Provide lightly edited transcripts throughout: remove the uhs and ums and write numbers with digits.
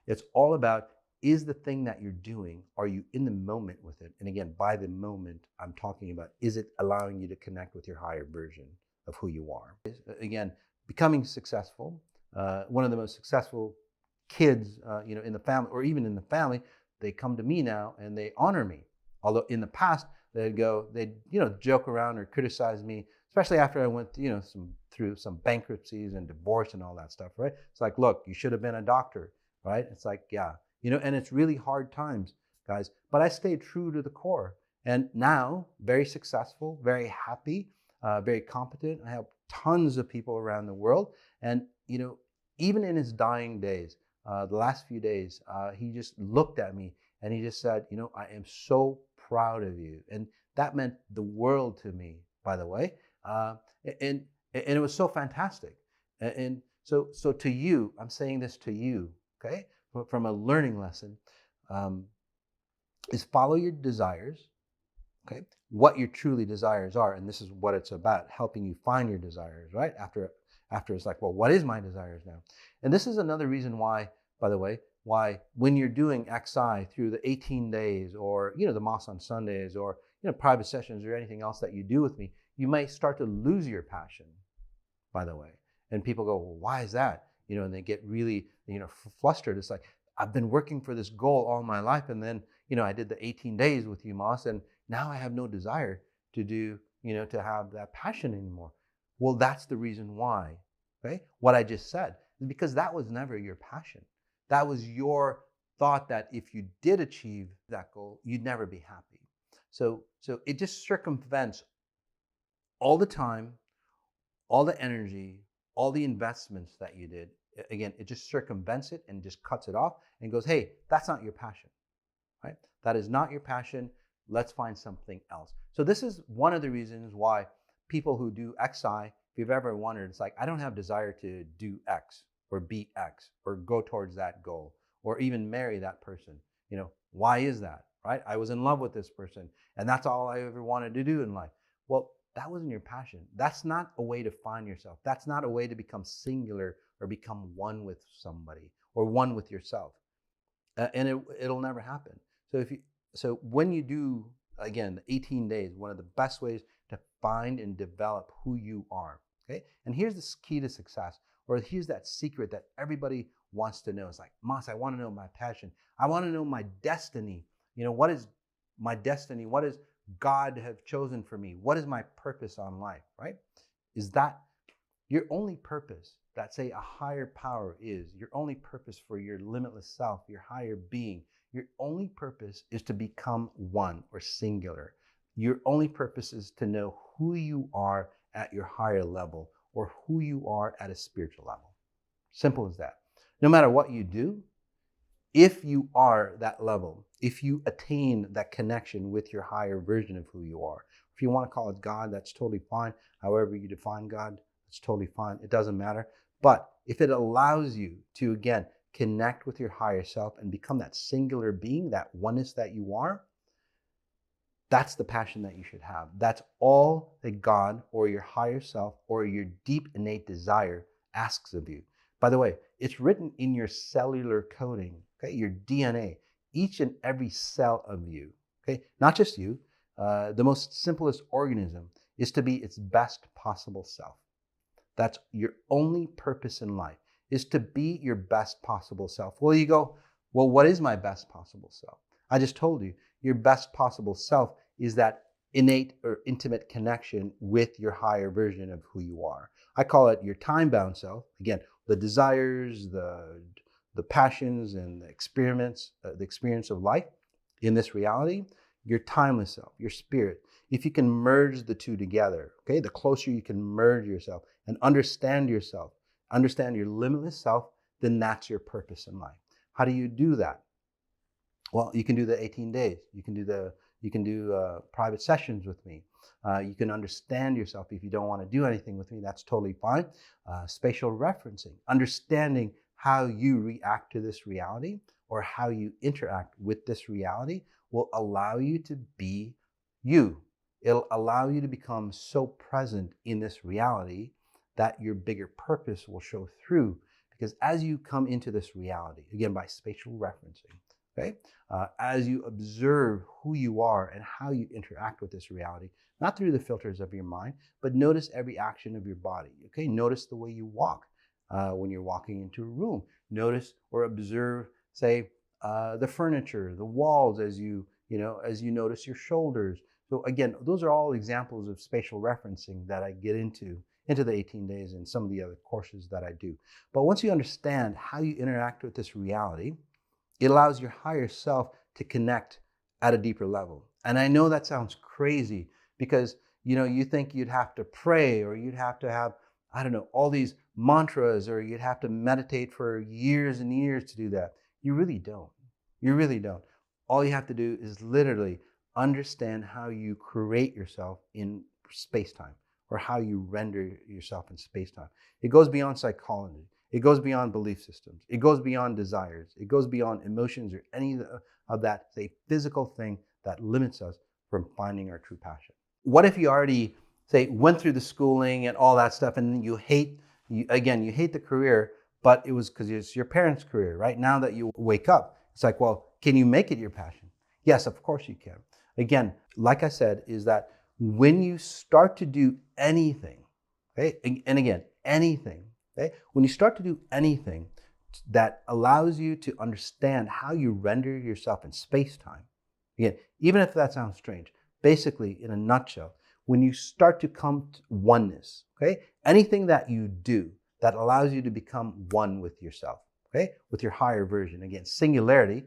It's all about, is the thing that you're doing, are you in the moment with it? And again, by the moment, I'm talking about, is it allowing you to connect with your higher version of who you are? Again, becoming successful. One of the most successful kids, in the family, or even in the family, they come to me now and they honor me. Although in the past, they'd joke around or criticize me, especially after I went, through some bankruptcies and divorce and all that stuff, right? It's like, look, you should have been a doctor, right? It's like, yeah, and it's really hard times, guys. But I stayed true to the core. And now, very successful, very happy, very competent. I help tons of people around the world. And, even in his dying days, the last few days, he just looked at me and he just said, I am so proud of you. And that meant the world to me, by the way. And it was so fantastic. And so to you, I'm saying this to you, okay? From a learning lesson, is follow your desires, okay? What your truly desires are, and this is what it's about, helping you find your desires, right? After it's like, well, what is my desires now? And this is another reason why, by the way, why when you're doing XI through the 18 days, or the Moss on Sundays, or private sessions, or anything else that you do with me, you might start to lose your passion, by the way. And people go, well, why is that? And they get really, flustered. It's like, I've been working for this goal all my life, and then, I did the 18 days with you, Moss, and now I have no desire to do, to have that passion anymore. Well, that's the reason why, okay? What I just said is because that was never your passion. That was your thought that if you did achieve that goal, you'd never be happy. So it just circumvents all the time, all the energy, all the investments that you did. Again, it just circumvents it and just cuts it off and goes, hey, that's not your passion, right? That is not your passion. Let's find something else. So this is one of the reasons why people who do XI, if you've ever wondered, it's like, I don't have desire to do X or be X or go towards that goal or even marry that person. Why is that, right? I was in love with this person and that's all I ever wanted to do in life. Well, that wasn't your passion. That's not a way to find yourself. That's not a way to become singular or become one with somebody or one with yourself. And it'll never happen. So when you do, again, 18 days, one of the best ways to find and develop who you are, okay? And here's the key to success, or here's that secret that everybody wants to know. It's like, Moss, I want to know my passion. I want to know my destiny. What is my destiny? What does God have chosen for me? What is my purpose on life, right? Is that your only purpose? That, say, a higher power is your only purpose for your limitless self, your higher being. Your only purpose is to become one or singular. Your only purpose is to know who you are at your higher level or who you are at a spiritual level. Simple as that. No matter what you do, if you are that level, if you attain that connection with your higher version of who you are, if you want to call it God, that's totally fine. However you define God, it's totally fine. It doesn't matter. But if it allows you to, again, connect with your higher self and become that singular being, that oneness that you are, that's the passion that you should have. That's all that God or your higher self or your deep innate desire asks of you. By the way, it's written in your cellular coding, okay, your DNA, each and every cell of you, okay, not just you. The most simplest organism is to be its best possible self. That's your only purpose in life, is to be your best possible self. Well, you go, well, what is my best possible self? I just told you, your best possible self is that innate or intimate connection with your higher version of who you are. I call it your time-bound self. Again, the desires, the passions, and the experience of life in this reality. Your timeless self, your spirit. If you can merge the two together, okay, the closer you can merge yourself and understand yourself, understand your limitless self, then that's your purpose in life. How do you do that? Well, you can do the 18 days. You can do private sessions with me. You can understand yourself. If you don't want to do anything with me, that's totally fine. Spatial referencing, understanding how you react to this reality or how you interact with this reality will allow you to be you. It'll allow you to become so present in this reality that your bigger purpose will show through. Because as you come into this reality, again, by spatial referencing, okay, as you observe who you are and how you interact with this reality, not through the filters of your mind, but notice every action of your body, okay? Notice the way you walk when you're walking into a room. Notice or observe, say, the furniture, the walls as you notice your shoulders. So again, those are all examples of spatial referencing that I get into the 18 days and some of the other courses that I do. But once you understand how you interact with this reality, it allows your higher self to connect at a deeper level. And I know that sounds crazy because, you think you'd have to pray or you'd have to have, I don't know, all these mantras, or you'd have to meditate for years and years to do that. You really don't. You really don't. All you have to do is literally understand how you create yourself in space-time, or how you render yourself in space-time. It goes beyond psychology. It goes beyond belief systems. It goes beyond desires. It goes beyond emotions or any of that, say, physical thing that limits us from finding our true passion. What if you already, say, went through the schooling and all that stuff, and you hate the career, but it was because it's your parents' career, right? Now that you wake up, it's like, well, can you make it your passion? Yes, of course you can. Again, like I said, is that when you start to do anything, okay, and again, anything, okay, when you start to do anything that allows you to understand how you render yourself in space-time, again, even if that sounds strange, basically, in a nutshell, when you start to come to oneness, okay, anything that you do that allows you to become one with yourself, okay, with your higher version, again, singularity,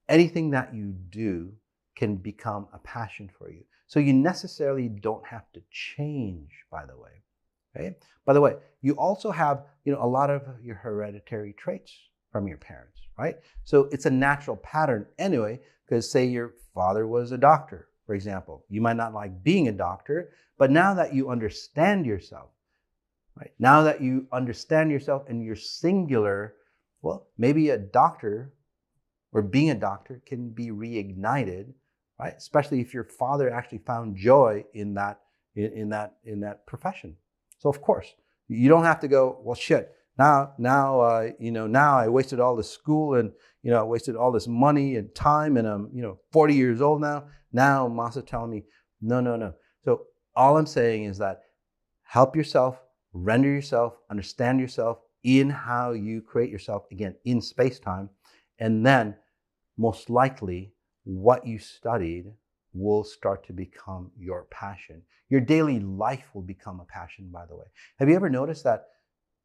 anything that you do can become a passion for you. So you necessarily don't have to change, by the way. Okay? By the way, you also have, a lot of your hereditary traits from your parents, right? So it's a natural pattern anyway, because say your father was a doctor, for example. You might not like being a doctor, but now that you understand yourself, right? Now that you understand yourself and you're singular, well, maybe a doctor or being a doctor can be reignited, right? Especially if your father actually found joy in that profession. So of course, you don't have to go, well, shit. Now I wasted all this school and I wasted all this money and time, and I'm 40 years old now. Now Masa telling me, no. So all I'm saying is that help yourself, render yourself, understand yourself in how you create yourself again in space-time, and then most likely what you studied will start to become your passion. Your daily life will become a passion, by the way. Have you ever noticed that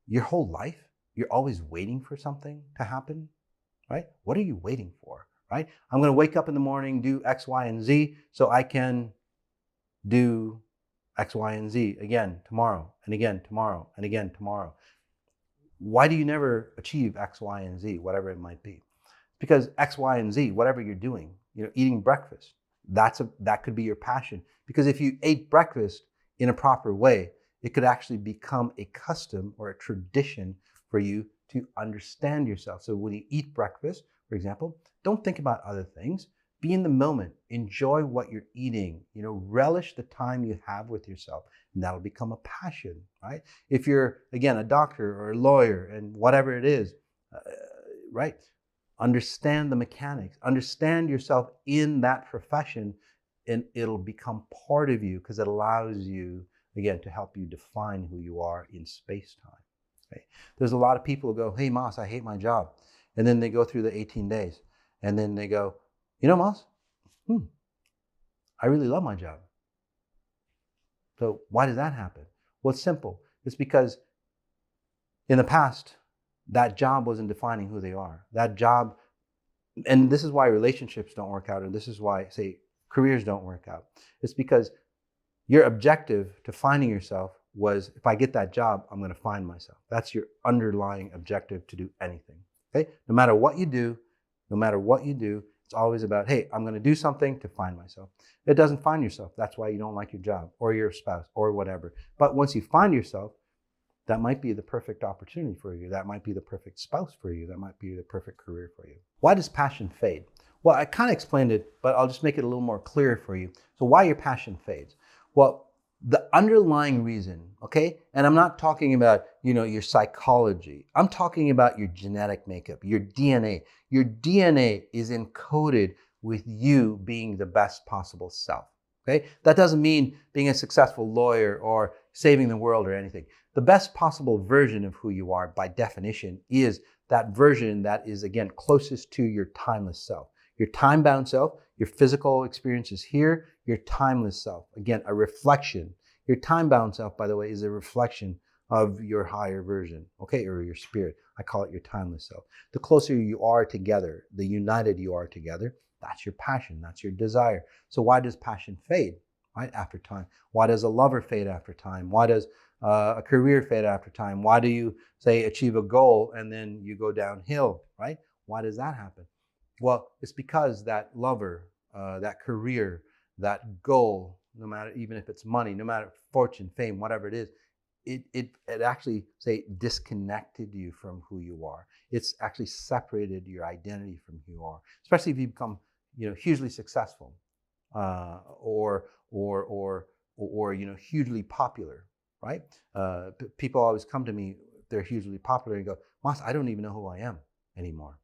your whole life, you're always waiting for something to happen, right? What are you waiting for, right? I'm going to wake up in the morning, do X, Y, and Z, so I can do X, Y, and Z again tomorrow, and again tomorrow, and again tomorrow. Why do you never achieve X, Y, and Z, whatever it might be? Because X, Y, and Z, whatever you're doing, eating breakfast, that could be your passion. Because if you ate breakfast in a proper way, it could actually become a custom or a tradition for you to understand yourself. So when you eat breakfast, for example, don't think about other things. Be in the moment. Enjoy what you're eating. Relish the time you have with yourself, and that'll become a passion, right? If you're, again, a doctor or a lawyer and whatever it is, right? Understand the mechanics. Understand yourself in that profession, and it'll become part of you because it allows you, again, to help you define who you are in space-time. Okay? There's a lot of people who go, hey, Mas, I hate my job. And then they go through the 18 days. And then they go, Mas, I really love my job. So why does that happen? Well, it's simple. It's because in the past, that job wasn't defining who they are. That job, and this is why relationships don't work out, and this is why, say, careers don't work out. It's because your objective to finding yourself was, if I get that job, I'm going to find myself. That's your underlying objective to do anything. Okay? No matter what you do, it's always about, hey, I'm going to do something to find myself. It doesn't find yourself. That's why you don't like your job or your spouse or whatever. But once you find yourself, that might be the perfect opportunity for you. That might be the perfect spouse for you. That might be the perfect career for you. Why does passion fade? Well, I kind of explained it, but I'll just make it a little more clear for you. So why your passion fades? Well, the underlying reason, okay? And I'm not talking about, your psychology. I'm talking about your genetic makeup, your DNA. Your DNA is encoded with you being the best possible self, okay? That doesn't mean being a successful lawyer or saving the world or anything. The best possible version of who you are, by definition, is that version that is, again, closest to your timeless self. Your time-bound self, your physical experience is here, your timeless self. Again, a reflection. Your time-bound self, by the way, is a reflection of your higher version, okay, or your spirit. I call it your timeless self. The closer you are together, the united you are together, that's your passion, that's your desire. So why does passion fade, right, after time? Why does a lover fade after time? Why does a career fade after time? Why do you, say, achieve a goal and then you go downhill, right? Why does that happen? Well, it's because that lover, that career, that goal, no matter, even if it's money, no matter fortune, fame, whatever it is, it actually, say, disconnected you from who you are. It's actually separated your identity from who you are, especially if you become, hugely successful, or hugely popular, right? People always come to me, they're hugely popular, and go, Mas, I don't even know who I am anymore.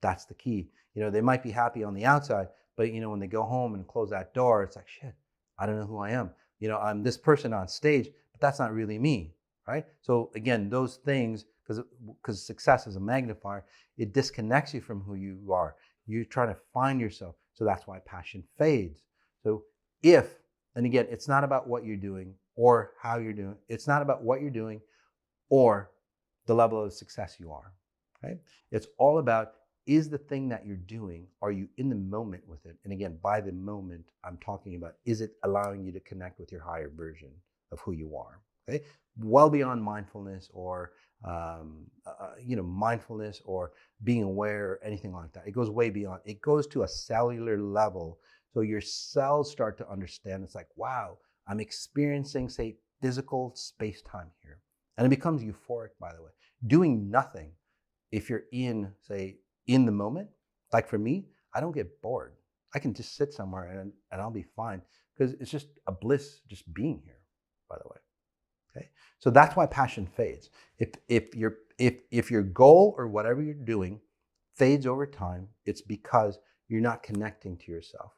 That's the key. They might be happy on the outside, but when they go home and close that door, it's like, shit, I don't know who I am. I'm this person on stage, but that's not really me, right? So again, those things, because success is a magnifier, it disconnects you from who you are. You're trying to find yourself. So that's why passion fades. So and again, it's not about what you're doing or how you're doing. It's not about what you're doing or the level of success you are, right? It's all about, is the thing that you're doing, are you in the moment with it? And again, by the moment, I'm talking about, is it allowing you to connect with your higher version of who you are? Okay, well beyond mindfulness or mindfulness or being aware or anything like that. It goes way beyond. It goes to a cellular level. So your cells start to understand. It's like, wow, I'm experiencing, say, physical space-time here, and it becomes euphoric. By the way, doing nothing, if you're in, say, in the moment, like for me, I don't get bored. I can just sit somewhere and I'll be fine, because it's just a bliss just being here, by the way. Okay, so that's why passion fades. If your goal or whatever you're doing fades over time, it's because you're not connecting to yourself.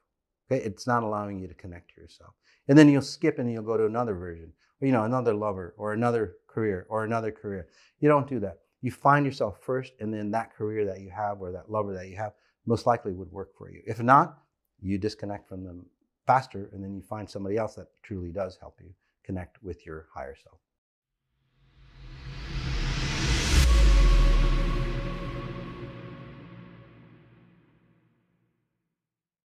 Okay, it's not allowing you to connect to yourself, and then you'll skip and you'll go to another version, or another lover, or another career, or another career. You don't do that. You find yourself first, and then that career that you have or that lover that you have most likely would work for you. If not, you disconnect from them faster, and then you find somebody else that truly does help you connect with your higher self.